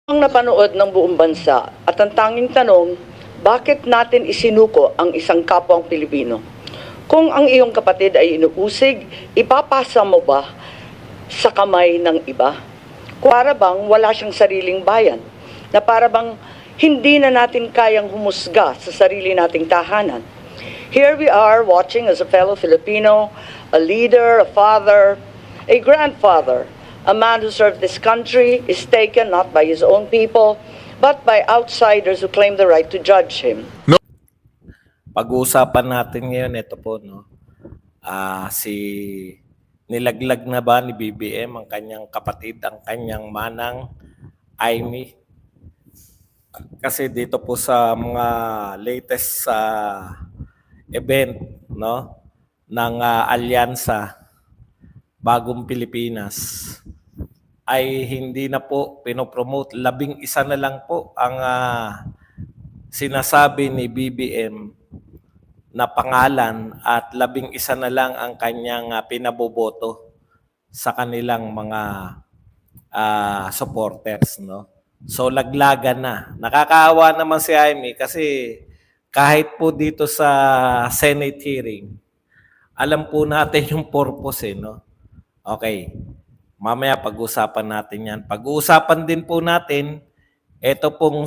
Ang napanood ng buong bansa at ang tanging tanong, bakit natin isinuko ang isang kapwang Pilipino? Kung ang iyong kapatid ay inuusig, ipapasa mo ba sa kamay ng iba? Para bang wala siyang sariling bayan? Na para bang hindi na natin kayang humusga sa sarili nating tahanan? Here we are watching as a fellow Filipino, a leader, a father, a grandfather, a man who served this country is taken not by his own people, but by outsiders who claim the right to judge him. Pag-uusapan natin ngayon, ito po, no? Nilaglag na ba ni BBM ang kanyang kapatid, ang kanyang manang, Aimee? Kasi dito po sa mga latest event, no, ng Alyansa Bagong Pilipinas, ay hindi na po pinopromote. 11 na lang po ang sinasabi ni BBM na pangalan at 11 na lang ang kanyang pinaboboto sa kanilang mga supporters, no? So laglagan na. Nakakaawa naman si Aimee kasi kahit po dito sa Senate hearing, alam po natin yung purpose, no? Okay. Mamaya pag-usapan natin 'yan. Pag-uusapan din po natin ito pong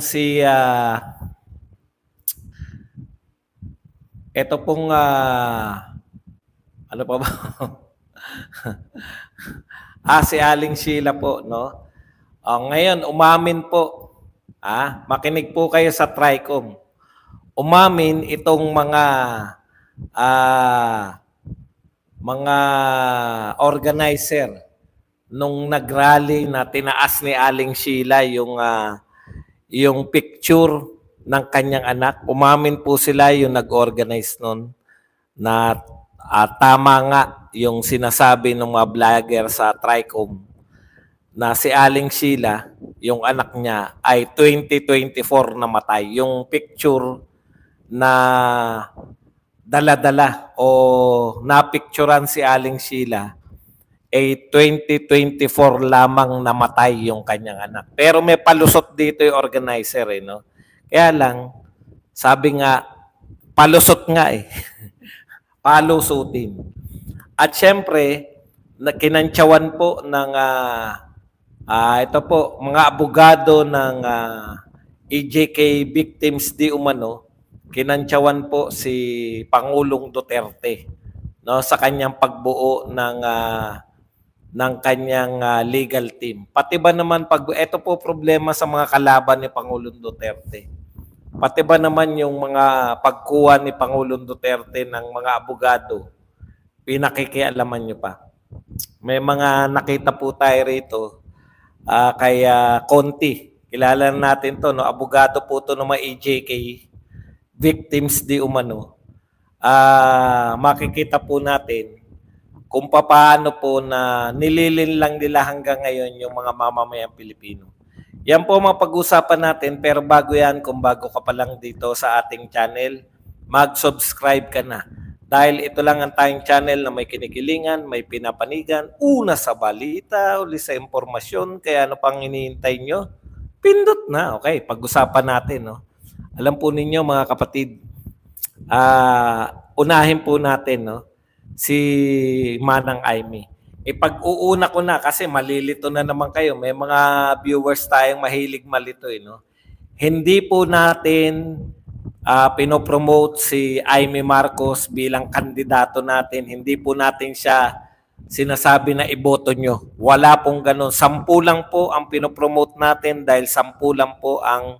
ano pa ba? Si Aling Sheila po, no? Ngayon, umamin po. Makinig po kayo sa TRICOM. Umamin itong mga organizer nung nagrally na tinaas ni Aling Sheila yung picture ng kanyang anak. Umamin po sila yung nag-organize nun na tama nga yung sinasabi ng mga vlogger sa TRICOM na si Aling Sheila, yung anak niya, ay 2024 namatay. Yung picture na dala-dala o napicturan si Aling Sheila, ay 2024 lamang namatay yung kanyang anak. Pero may palusot dito yung organizer, no? Kaya lang, sabi nga, palusot nga eh. Palusutin. At syempre, kinantsawan po ng ito po, mga abogado ng EJK victims di umano, kinantsawan po si Pangulong Duterte, no, sa kanyang pagbuo ng kanyang legal team. Pati ba naman ito po problema sa mga kalaban ni Pangulong Duterte. Pati ba naman yung mga pagkuha ni Pangulong Duterte ng mga abogado, pinakikialaman nyo pa. May mga nakita po tayo rito kay Conti. Kilala natin to, no? Abogado po to ng mga EJK victims di umano. Makikita po natin kung paano po na nililin lang nila hanggang ngayon yung mga mamamayang Pilipino. Yan po mga pag-usapan natin, pero bago yan, kung bago ka pa lang dito sa ating channel, mag-subscribe ka na. Dahil ito lang ang tayong channel na may kinikilingan, may pinapanigan, una sa balita, uli sa impormasyon, kaya ano pang hinihintay nyo? Pindot na. Okay, pag-usapan natin, no? Alam po ninyo mga kapatid, unahin po natin, no, si Manang Aimee. Pag-uuna ko na kasi malilito na naman kayo. May mga viewers tayong mahilig malito, no? Hindi po natin pinopromote si Aimee Marcos bilang kandidato natin. Hindi po natin siya sinasabi na iboto nyo. Wala pong ganun. 10 lang po ang pinopromote natin dahil 10 lang po ang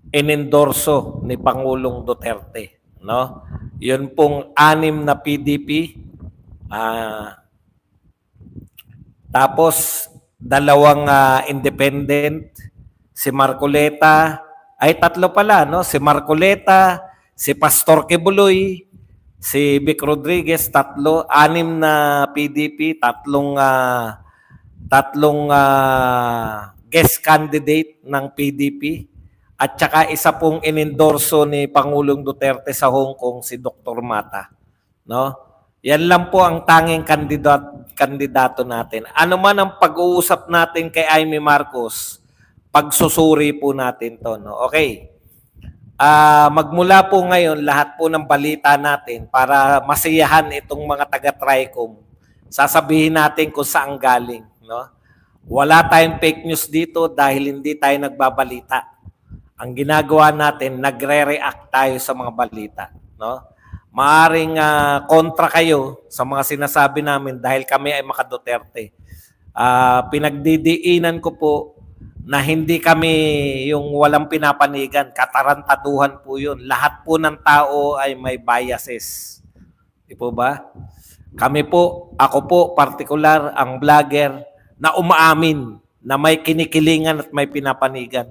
inendorso ni Pangulong Duterte, no? Yun pong 6 na PDP, tapos 2 independent, si Marcoleta, ay 3 pala, no? Si Marcoleta, si Pastor Quebuloy, si Vic Rodriguez, 3, 6 na PDP, 3 guest candidate ng PDP, at saka isa pong inendorso ni Pangulong Duterte sa Hong Kong, si Dr. Mata, no? Yan lang po ang tanging kandidato natin. Ano man ang pag-uusap natin kay Amy Marcos, pagsusuri po natin to. No? Okay. Magmula po ngayon, lahat po ng balita natin para masiyahan itong mga taga-Tricom, sasabihin natin kung saan galing. No? Wala tayong fake news dito dahil hindi tayo nagbabalita. Ang ginagawa natin, nagre-react tayo sa mga balita. No? Maaring kontra kayo sa mga sinasabi namin dahil kami ay maka-Duterte. Pinagdidiinan ko po na hindi kami yung walang pinapanigan, katarantaduhan po yun. Lahat po ng tao ay may biases. Di po ba? Kami po, ako po, partikular, ang vlogger na umaamin na may kinikilingan at may pinapanigan.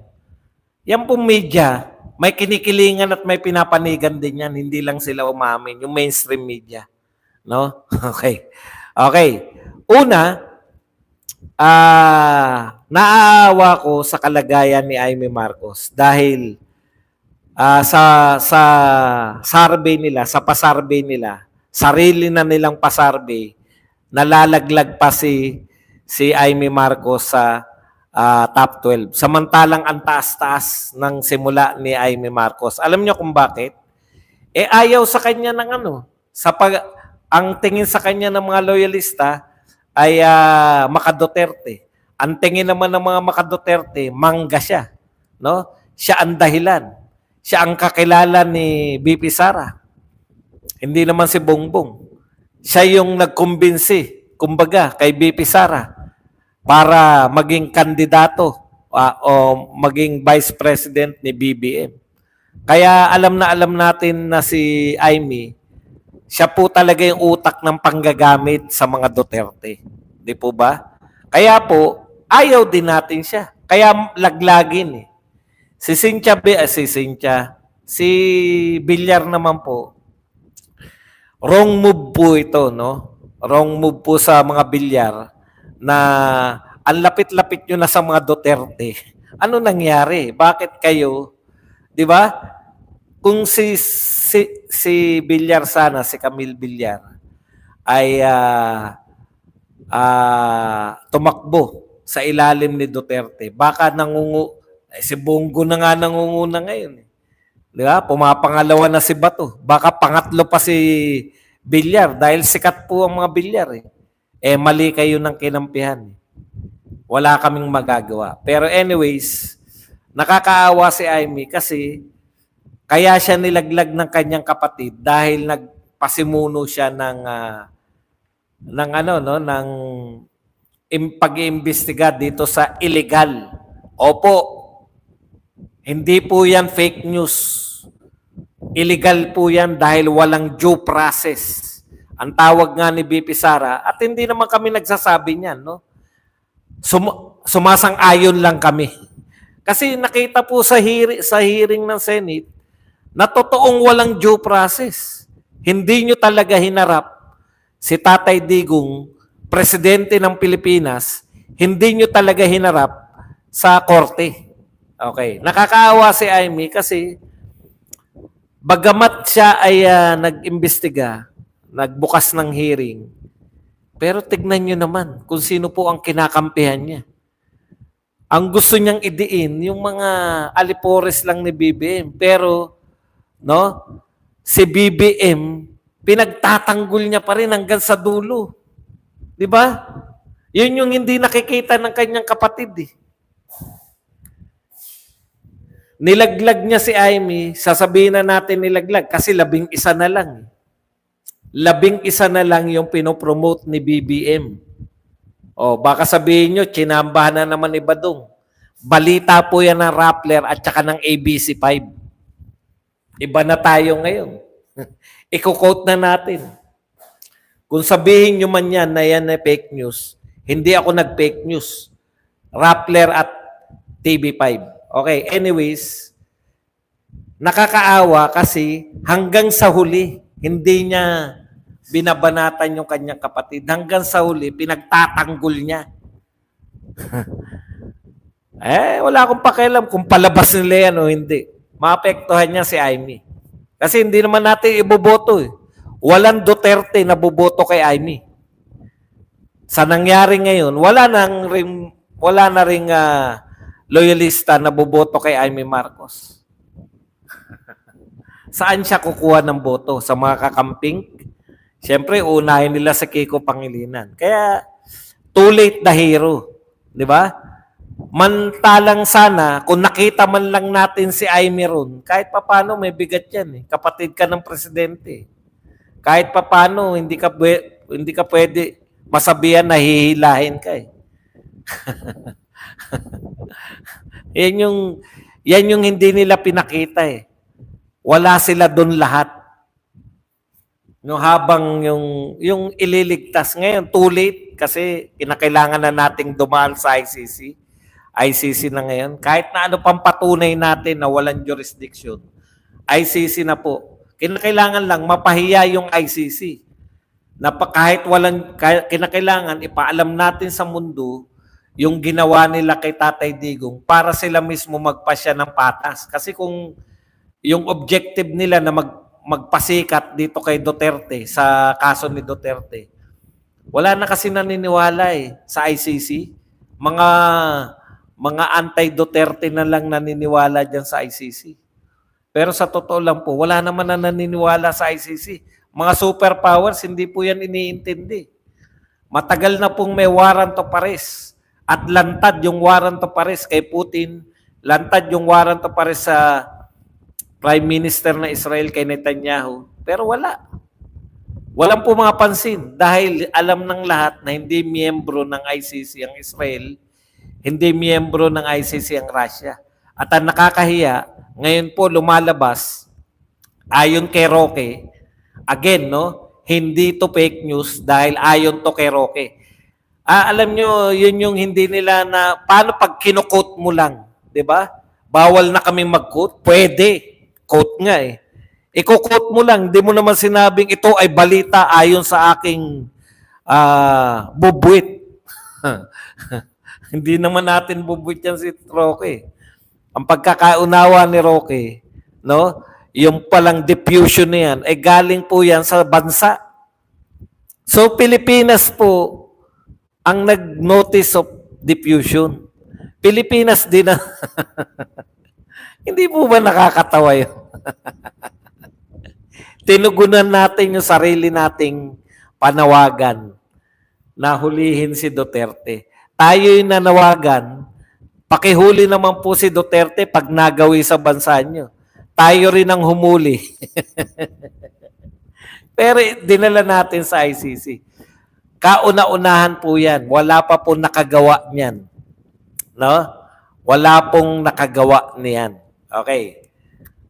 Yan pong media, may kinikilingan at may pinapanigan din yan. Hindi lang sila umaamin, yung mainstream media. No? Okay. Okay. Una, naaawa ko sa kalagayan ni Amy Marcos dahil sa survey nila, sa pa-survey nila, sarili na nilang pa-survey, nalalaglag pa si Amy Marcos sa top 12. Samantalang ang taas-taas ng simula ni Amy Marcos. Alam niyo kung bakit? Ayaw sa kanya ng ang tingin sa kanya ng mga loyalista ay maka-Duterte. Ang tingin naman ng mga maka-Duterte, mangga siya. No? Siya ang dahilan. Siya ang kakilala ni BP Sara. Hindi naman si Bongbong. Siya yung nagkumbinsi, kumbaga, kay BP Sara para maging kandidato o maging vice president ni BBM. Kaya alam na alam natin na si Amy, siya po talaga yung utak ng panggagamit sa mga Duterte. Di po ba? Kaya po, ayaw din natin siya. Kaya laglagin eh. Si Villar naman po, wrong move po ito, no? Wrong move po sa mga Villar na ang lapit-lapit nyo na sa mga Duterte. Ano nangyari? Bakit kayo, di ba? Kung si Villar sana, si Camille Villar, ay tumakbo sa ilalim ni Duterte, baka si Bongo na nga nangunguna ngayon. Di ba? Pumapangalawa na si Bato. Baka pangatlo pa si Villar dahil sikat po ang mga Villar eh. Mali kayo ng kinampihan. Wala kaming magagawa. Pero anyways, nakakaawa si Amy kasi kaya siya nilaglag ng kanyang kapatid dahil nagpasimuno siya ng pag-iimbestiga dito sa illegal. Opo, hindi po yan fake news. Illegal po yan dahil walang due process. Ang tawag nga ni BP Sara, at hindi naman kami nagsasabi niyan, no? Sumasang-ayon lang kami. Kasi nakita po sa hearing ng Senate na totoong walang due process. Hindi nyo talaga hinarap si Tatay Digong, presidente ng Pilipinas, hindi nyo talaga hinarap sa korte. Okay. Nakakaawa si Amy kasi bagamat siya ay nag-imbestiga, nagbukas ng hearing, pero tignan nyo naman kung sino po ang kinakampihan niya. Ang gusto niyang idiin, yung mga alipores lang ni BBM. Pero, no, si BBM, pinagtatanggol niya pa rin hanggang sa dulo. Di ba? Yun yung hindi nakikita ng kanyang kapatid eh. Nilaglag niya si Amy, sasabihin na natin nilaglag kasi 11 na lang. 11 na lang yung pinopromote ni BBM. O baka sabihin nyo, chinambahan na naman ni Badong. Balita po yan ng Rappler at saka ng ABC5. Iba na tayo ngayon. Iko-quote na natin. Kung sabihin nyo man yan na yan ay fake news, hindi ako nag-fake news. Rappler at TV5. Okay, anyways, nakakaawa kasi hanggang sa huli, hindi niya binabanatan yung kanyang kapatid. Hanggang sa huli, pinagtatanggol niya. Wala akong pakialam kung palabas nila yan o hindi. Maapektuhan niya si Amy. Kasi hindi naman natin iboboto eh. Walang Duterte na boboto kay Amy. Sa nangyari ngayon, wala na ring loyalista na boboto kay Amy Marcos. Saan siya kukuha ng boto? Sa mga kakamping? Siyempre, unahin nila sa Kiko Pangilinan. Kaya, too late the hero. Di ba? Mantalang sana, kung nakita man lang natin si Amy ron, kahit papano may bigat yan. Kapatid ka ng presidente. Kahit papano, hindi ka pwede masabihan na hihilahin ka. Yan yung hindi nila pinakita . Wala sila doon lahat. No, habang yung ililigtas ngayon, too late kasi kinakailangan na nating dumaan sa ICC. ICC na ngayon. Kahit na ano pang patunay natin na walang jurisdiction, ICC na po. Kinakailangan lang mapahiya yung ICC. Kahit kinakailangan ipaalam natin sa mundo yung ginawa nila kay Tatay Digong para sila mismo magpasya ng patas. Kasi kung yung objective nila na magpasikat dito kay Duterte sa kaso ni Duterte, wala na kasi naniniwala sa ICC. Mga anti-Duterte na lang naniniwala dyan sa ICC. Pero sa totoo lang po, wala naman na naniniwala sa ICC. Mga superpowers, hindi po yan iniintindi. Matagal na pong may warrant of arrest. At lantad yung warrant of arrest kay Putin. Lantad yung warrant of arrest sa Prime Minister na Israel kay Netanyahu. Pero wala. Walang po mga pansin dahil alam ng lahat na hindi miyembro ng ICC ang Israel, hindi miyembro ng ICC ang Russia. At ang nakakahiya, ngayon po lumalabas, ayon kay Roque, again, no, hindi to fake news dahil ayon to kay Roque. Alam nyo, yun yung hindi nila na, paano pag kinukot mo lang, di ba? Bawal na kaming mag-quote? Pwede. Quote nga Iko-quote mo lang, di mo naman sinabing ito ay balita ayon sa aking bubwit. Hindi naman natin bubwit yan si Roque. Ang pagkakaunawa ni Roque, no, yung palang diffusion na yan, ay galing po yan sa bansa. So, Pilipinas po ang nag-notice of diffusion. Pilipinas din na. Hindi po ba nakakatawa yun? Tinugunan natin yung sarili nating panawagan na hulihin si Duterte. Tayo'y nanawagan, pakihuli naman po si Duterte pag nagawi sa bansa nyo. Tayo rin ang humuli. Pero dinala natin sa ICC. Kauna-unahan po yan. Wala pa po nakagawa niyan. No? Wala pong nakagawa niyan. Okay.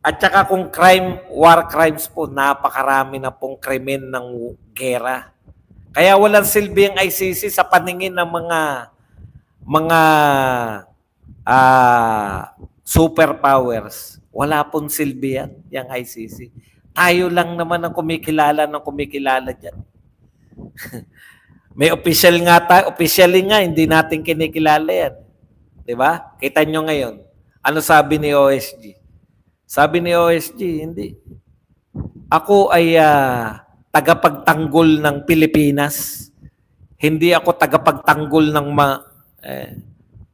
At saka kung war crimes po, napakarami na pong krimen ng gera. Kaya walang silbi ang ICC sa paningin ng mga superpowers. Wala pong silbi yan, yung ICC. Tayo lang naman ang kumikilala dyan. May officially nga, hindi natin kinikilala yan. Diba? Kita nyo ngayon. Ano sabi ni OSG? Sabi ni OSG, hindi. Ako ay tagapagtanggol ng Pilipinas. Hindi ako tagapagtanggol ng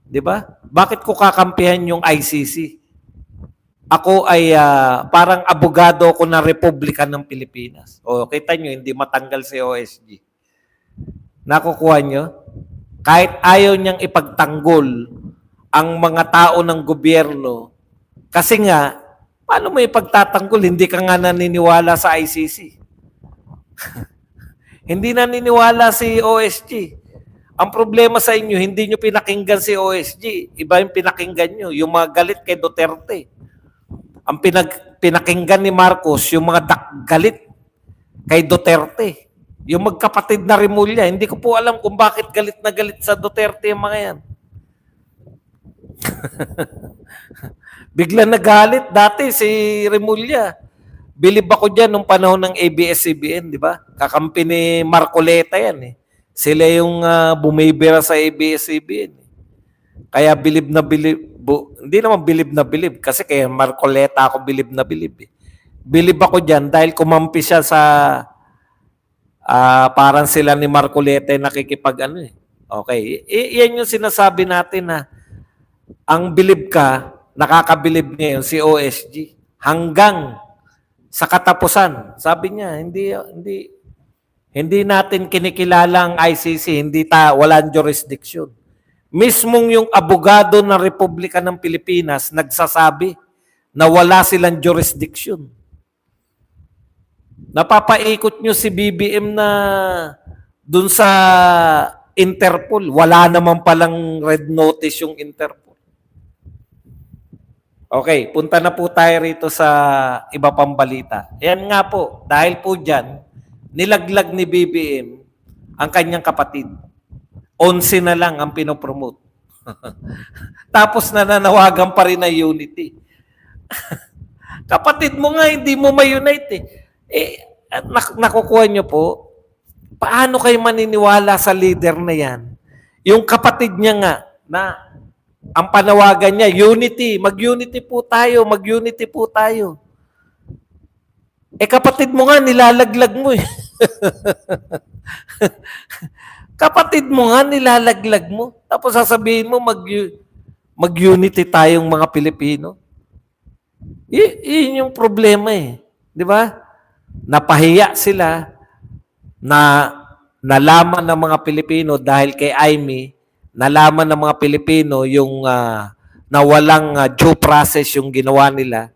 di ba? Bakit ko kakampihan yung ICC? Ako ay parang abogado ko ng Republika ng Pilipinas. O, kita nyo, hindi matanggal si OSG. Nakukuha nyo? Kahit ayaw niyang ipagtanggol ang mga tao ng gobyerno, kasi nga, paano mo ipagtatanggol? Hindi ka nga naniniwala sa ICC. Hindi naniniwala si OSG. Ang problema sa inyo, hindi nyo pinakinggan si OSG. Iba yung pinakinggan nyo, yung mga galit kay Duterte. Ang pinakinggan ni Marcos, yung mga galit kay Duterte. Yung magkapatid na Remulla, hindi ko po alam kung bakit galit na galit sa Duterte yung mga yan. Bigla nagalit dati si Remulla. Bilib ako dyan nung panahon ng ABS-CBN, di ba? Kakampi ni Marcoleta yan . Sila yung bumibira sa ABS-CBN . Kaya bilib na bilib. Hindi naman bilib na bilib kasi kay Marcoleta ako bilib na bilib . Bilib ako dyan dahil kumampi siya sa parang sila ni Marcoleta nakikipag ano eh. Okay, yan yung sinasabi natin na ang bilib ka, nakakabilib ngayon si OSG hanggang sa katapusan. Sabi niya, hindi natin kinikilala ang ICC, walang jurisdiction. Mismong yung abogado ng Republika ng Pilipinas nagsasabi na wala silang jurisdiction. Napapaikot nyo si BBM na dun sa Interpol. Wala naman palang red notice yung Interpol. Okay, punta na po tayo rito sa iba pang balita. Yan nga po, dahil po dyan, nilaglag ni BBM ang kanyang kapatid. 11 na lang ang pinopromote. Tapos nananawagan pa rin na unity. Kapatid mo nga, hindi mo ma-unite nakukuha nyo po, paano kayo maniniwala sa leader na yan? Yung kapatid niya nga, na ang panawagan niya, unity, mag-unity po tayo, mag-unity po tayo. Kapatid mo nga, nilalaglag mo eh. Kapatid mo nga, nilalaglag mo. Tapos sasabihin mo, mag-unity tayong mga Pilipino. Yun yung problema eh. Di ba? Napahiya sila na nalaman ng mga Pilipino dahil kay Amy, nalaman ng mga Pilipino yung na walang due process yung ginawa nila.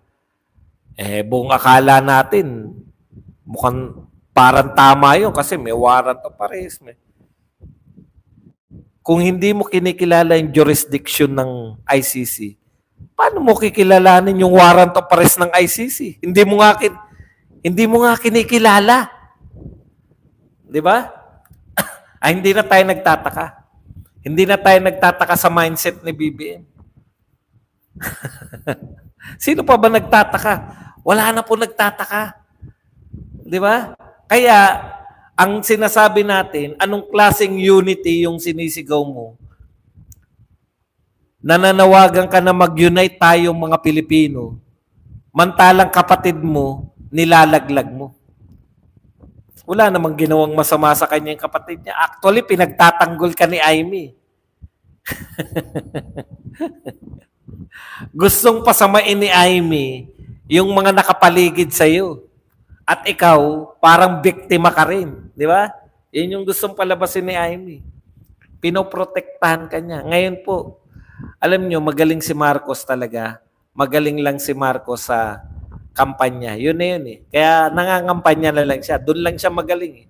Buong akala natin, mukhang parang tama yun kasi may warrant of arrest. Kung hindi mo kinikilala yung jurisdiction ng ICC, paano mo kikilalanin yung warrant of arrest ng ICC? Hindi mo nga kinikilala. Di ba? Hindi na tayo nagtataka. Hindi na tayo nagtataka sa mindset ni BBM. Sino pa ba nagtataka? Wala na po nagtataka. Di ba? Kaya, ang sinasabi natin, anong klaseng unity yung sinisigaw mo? Nananawagan ka na mag-unite tayong mga Pilipino, mantalang kapatid mo, nilalaglag mo. Wala namang ginawang masama sa kanyang kapatid niya. Actually, pinagtatanggol ka ni Amy. Gustong pasamain ni Amy yung mga nakapaligid sa iyo. At ikaw, parang biktima ka rin. Di ba? Yun yung gustong palabasin ni Amy. Pinoprotektahan ka niya. Ngayon po, alam nyo, magaling si Marcos talaga. Magaling lang si Marcos sa kampanya. Yun na yun eh. Kaya nangangampanya na lang siya. Doon lang siya magaling eh.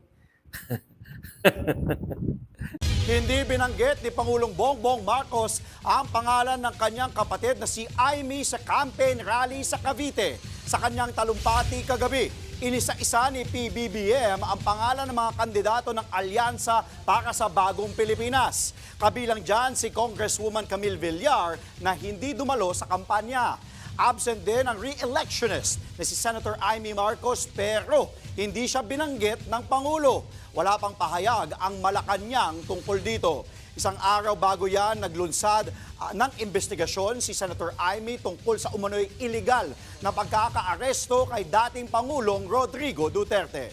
Hindi binanggit ni Pangulong Bongbong Marcos ang pangalan ng kanyang kapatid na si Amy sa campaign rally sa Cavite. Sa kanyang talumpati kagabi, inisa-isa ni PBBM ang pangalan ng mga kandidato ng Alyansa para sa Bagong Pilipinas. Kabilang dyan si Congresswoman Camille Villar na hindi dumalo sa kampanya. Absent din ang re-electionist na si Senator Amy Marcos pero hindi siya binanggit ng Pangulo. Wala pang pahayag ang Malacanang tungkol dito. Isang araw bago yan, naglunsad ng investigasyon si Senator Amy tungkol sa umano'y iligal na pagkakaaresto kay dating Pangulong Rodrigo Duterte.